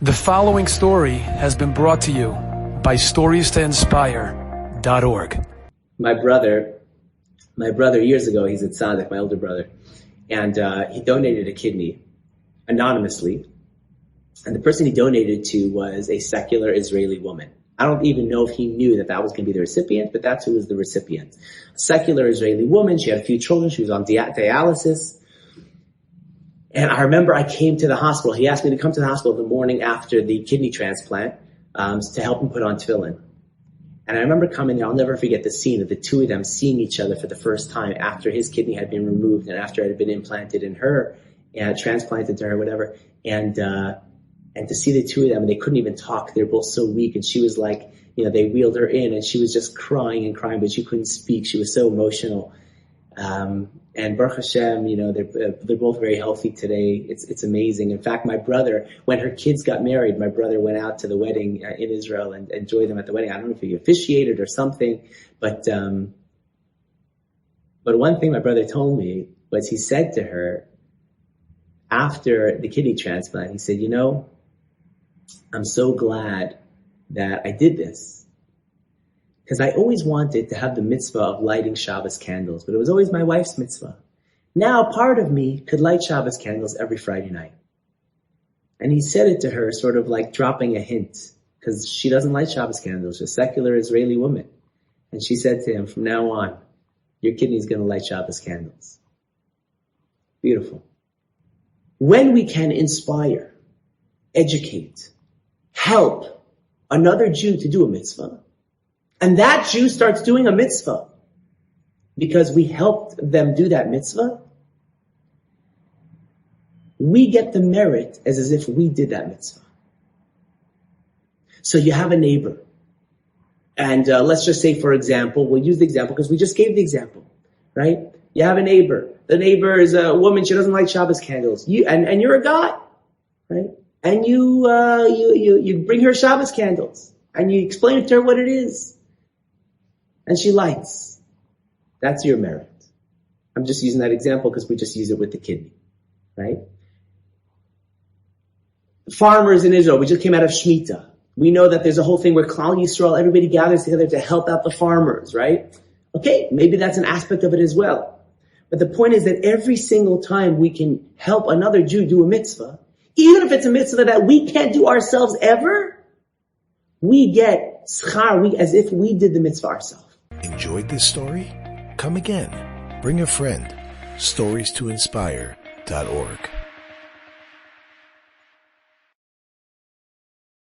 The following story has been brought to you by StoriesToInspire.org. My brother years ago, he's a tzaddik, my older brother, and he donated a kidney anonymously. And the person he donated to was a secular Israeli woman. I don't even know if he knew that was going to be the recipient, but that's who was the recipient. A secular Israeli woman. She had a few children. She was on dialysis. And I remember I came to the hospital. He asked me to come to the hospital the morning after the kidney transplant to help him put on tefillin. And I remember coming there. I'll never forget the scene of the two of them seeing each other for the first time after his kidney had been removed and after it had been implanted in her and transplanted to her, whatever. And to see the two of them, and they couldn't even talk. They're both so weak. And she was like, they wheeled her in and she was just crying and crying, but she couldn't speak. She was so emotional. And Baruch Hashem, they're both very healthy today. It's amazing. In fact, my brother, when her kids got married, my brother went out to the wedding in Israel and enjoyed them at the wedding. I don't know if he officiated or something, but one thing my brother told me was he said to her after the kidney transplant, he said, I'm so glad that I did this. Because I always wanted to have the mitzvah of lighting Shabbos candles, but it was always my wife's mitzvah. Now part of me could light Shabbos candles every Friday night. And he said it to her sort of like dropping a hint, because she doesn't light Shabbos candles. She's a secular Israeli woman. And she said to him, from now on, your kidney's going to light Shabbos candles. Beautiful. When we can inspire, educate, help another Jew to do a mitzvah, and that Jew starts doing a mitzvah because we helped them do that mitzvah, we get the merit as if we did that mitzvah. So you have a neighbor, and let's just say, for example, we'll use the example because we just gave the example, right? You have a neighbor. The neighbor is a woman. She doesn't light Shabbos candles. And you're a guy, right? And you bring her Shabbos candles and you explain to her what it is. And she lights. That's your merit. I'm just using that example because we just use it with the kidney, right? Farmers in Israel, we just came out of Shemitah. We know that there's a whole thing where Klal Yisrael, everybody gathers together to help out the farmers, right? Okay, maybe that's an aspect of it as well. But the point is that every single time we can help another Jew do a mitzvah, even if it's a mitzvah that we can't do ourselves ever, we get schar, as if we did the mitzvah ourselves. Enjoyed this story? Come again. Bring a friend. StoriesToInspire.org